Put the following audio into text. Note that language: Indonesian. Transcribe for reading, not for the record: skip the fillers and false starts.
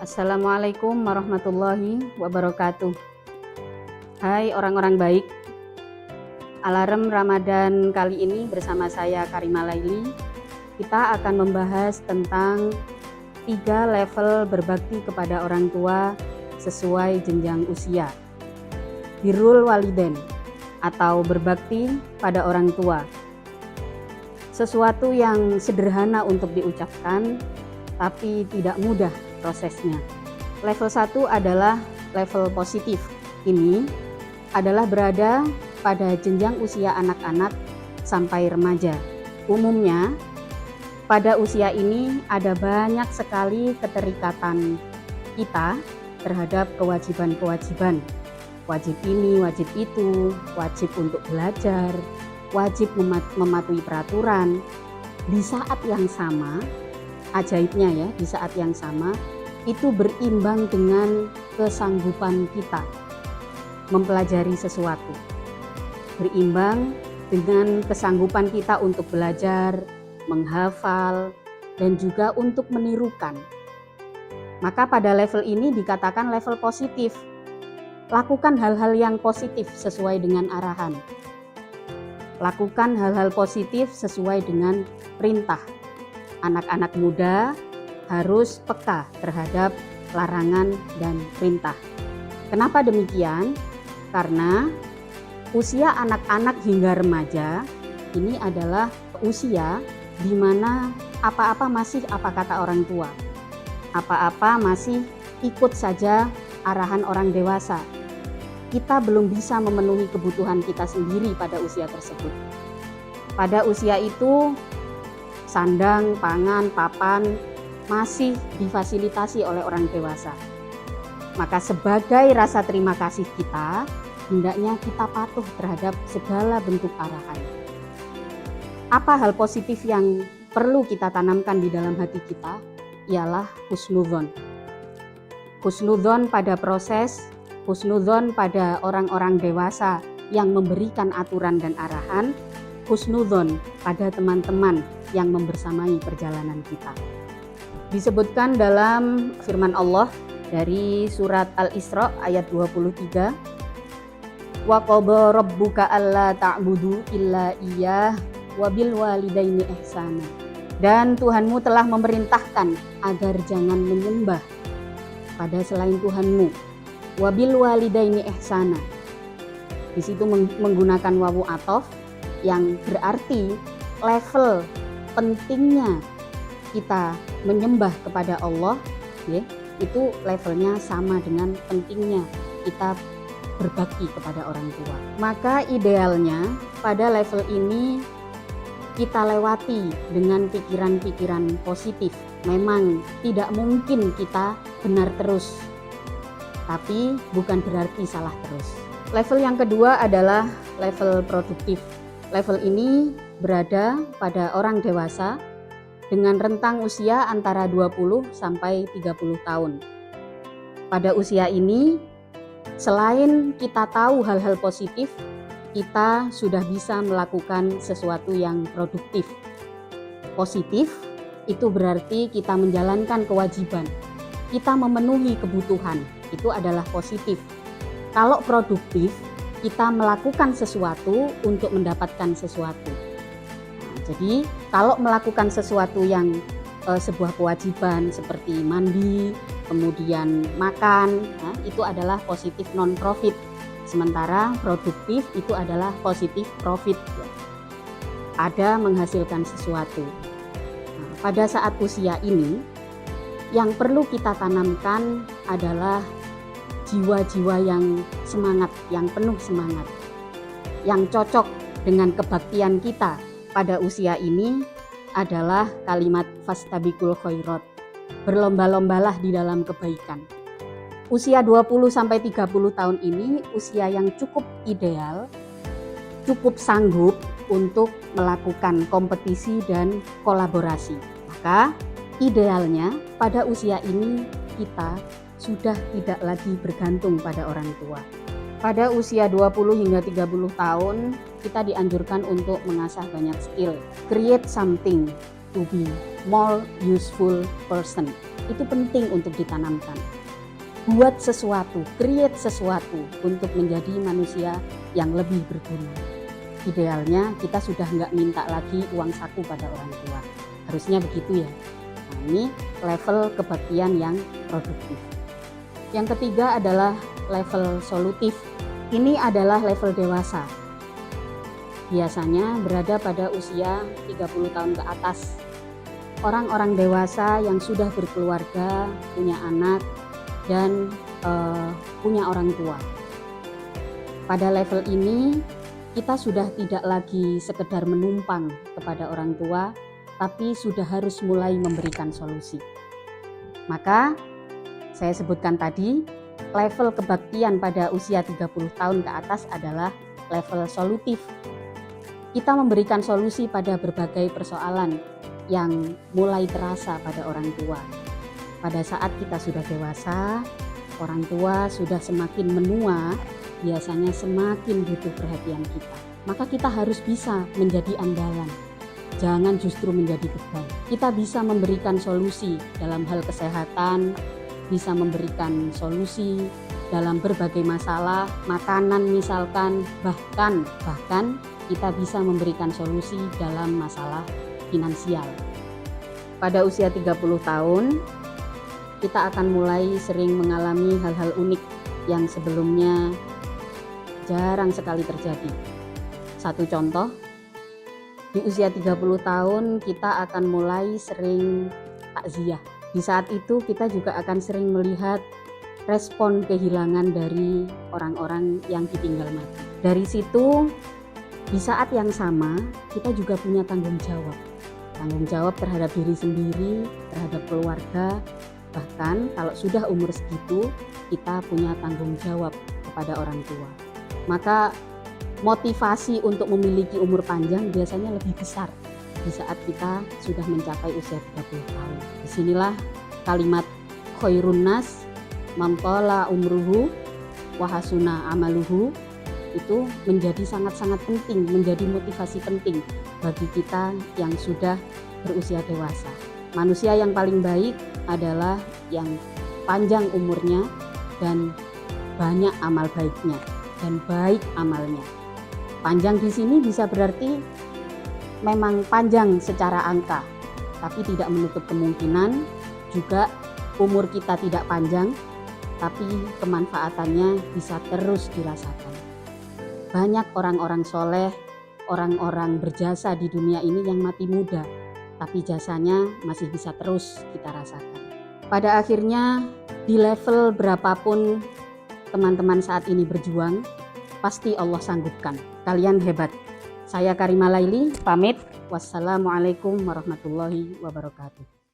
Assalamualaikum warahmatullahi wabarakatuh. Hai orang-orang baik, alarm Ramadan kali ini bersama saya Karima Laili. Kita akan membahas tentang 3 level berbakti kepada orang tua sesuai jenjang usia. Birrul walidain atau berbakti pada orang tua. Sesuatu yang sederhana untuk diucapkan tapi tidak mudah prosesnya. Level 1 adalah level positif. Ini adalah berada pada jenjang usia anak-anak sampai remaja. Umumnya pada usia ini ada banyak sekali keterikatan kita terhadap kewajiban-kewajiban. Wajib ini, wajib itu, wajib untuk belajar, wajib mematuhi peraturan. Di saat yang sama, ajaibnya ya, di saat yang sama itu berimbang dengan kesanggupan kita mempelajari sesuatu. Berimbang dengan kesanggupan kita untuk belajar, menghafal, dan juga untuk menirukan. Maka pada level ini dikatakan level positif. Lakukan hal-hal yang positif sesuai dengan arahan. Lakukan hal-hal positif sesuai dengan perintah. Anak-anak muda harus peka terhadap larangan dan perintah. Kenapa demikian? Karena usia anak-anak hingga remaja ini adalah usia di mana apa-apa masih apa kata orang tua. Apa-apa masih ikut saja arahan orang dewasa. Kita belum bisa memenuhi kebutuhan kita sendiri pada usia tersebut. Pada usia itu sandang, pangan, papan masih difasilitasi oleh orang dewasa. Maka sebagai rasa terima kasih kita, hendaknya kita patuh terhadap segala bentuk arahan. Apa hal positif yang perlu kita tanamkan di dalam hati kita? Ialah husnudzon. Husnudzon pada proses, husnudzon pada orang-orang dewasa yang memberikan aturan dan arahan, husnudzon pada teman-teman yang membersamai perjalanan kita. Disebutkan dalam firman Allah dari surat Al-Isra ayat 23, wa qada rabbuka alla ta'budu illa iyyah wa bil walidaini ihsana. Dan Tuhanmu telah memerintahkan agar jangan menyembah pada selain Tuhanmu. Wa bil walidaini ihsana. Di situ menggunakan wawu athof yang berarti level pentingnya kita menyembah kepada Allah, ya, itu levelnya sama dengan pentingnya kita berbakti kepada orang tua. Maka idealnya pada level ini kita lewati dengan pikiran-pikiran positif. Memang tidak mungkin kita benar terus, tapi bukan berarti salah terus. Level yang kedua adalah level produktif. Level ini berada pada orang dewasa dengan rentang usia antara 20 sampai 30 tahun. Pada usia ini, selain kita tahu hal-hal positif, kita sudah bisa melakukan sesuatu yang produktif. Positif itu berarti kita menjalankan kewajiban, kita memenuhi kebutuhan, itu adalah positif. Kalau produktif, kita melakukan sesuatu untuk mendapatkan sesuatu. Jadi kalau melakukan sesuatu yang sebuah kewajiban seperti mandi, kemudian makan, itu adalah positif non-profit. Sementara produktif itu adalah positif profit. Ada menghasilkan sesuatu. Nah, pada saat usia ini, yang perlu kita tanamkan adalah jiwa-jiwa yang semangat, yang penuh semangat, yang cocok dengan kebaktian kita. Pada usia ini adalah kalimat fastabiqul khairat. Berlomba-lombalah di dalam kebaikan. Usia 20 sampai 30 tahun ini usia yang cukup ideal, cukup sanggup untuk melakukan kompetisi dan kolaborasi. Maka idealnya pada usia ini kita sudah tidak lagi bergantung pada orang tua. Pada usia 20 hingga 30 tahun kita dianjurkan untuk mengasah banyak skill. Create something to be more useful person. Itu penting untuk ditanamkan. Buat sesuatu, create sesuatu untuk menjadi manusia yang lebih berguna. Idealnya kita sudah nggak minta lagi uang saku pada orang tua. Harusnya begitu ya. Nah, ini level kebaktian yang produktif. Yang ketiga adalah level solutif. Ini adalah level dewasa. Biasanya berada pada usia 30 tahun ke atas. Orang-orang dewasa yang sudah berkeluarga, punya anak, dan punya orang tua. Pada level ini, kita sudah tidak lagi sekedar menumpang kepada orang tua, tapi sudah harus mulai memberikan solusi. Maka, saya sebutkan tadi, level kebaktian pada usia 30 tahun ke atas adalah level solutif. Kita memberikan solusi pada berbagai persoalan yang mulai terasa pada orang tua. Pada saat kita sudah dewasa, orang tua sudah semakin menua, biasanya semakin butuh perhatian kita. Maka kita harus bisa menjadi andalan, jangan justru menjadi beban. Kita bisa memberikan solusi dalam hal kesehatan, bisa memberikan solusi dalam berbagai masalah, makanan misalkan, bahkan kita bisa memberikan solusi dalam masalah finansial. Pada usia 30 tahun, kita akan mulai sering mengalami hal-hal unik yang sebelumnya jarang sekali terjadi. Satu contoh, di usia 30 tahun kita akan mulai sering takziah. Di saat itu kita juga akan sering melihat respon kehilangan dari orang-orang yang ditinggal mati. Dari situ, di saat yang sama kita juga punya tanggung jawab. Tanggung jawab terhadap diri sendiri, terhadap keluarga. Bahkan kalau sudah umur segitu, kita punya tanggung jawab kepada orang tua. Maka motivasi untuk memiliki umur panjang biasanya lebih besar di saat kita sudah mencapai usia 30 tahun. Disinilah kalimat khairun nas mamtola umruhu wahasuna amaluhu itu menjadi sangat-sangat penting, menjadi motivasi penting bagi kita yang sudah berusia dewasa. Manusia yang paling baik adalah yang panjang umurnya dan banyak amal baiknya dan baik amalnya. Panjang di sini bisa berarti memang panjang secara angka, tapi tidak menutup kemungkinan juga umur kita tidak panjang, tapi kemanfaatannya bisa terus dirasakan. Banyak orang-orang soleh, orang-orang berjasa di dunia ini yang mati muda, tapi jasanya masih bisa terus kita rasakan. Pada akhirnya, di level berapapun teman-teman saat ini berjuang, pasti Allah sanggupkan. Kalian hebat. Saya Karima Laili, pamit. Wassalamualaikum warahmatullahi wabarakatuh.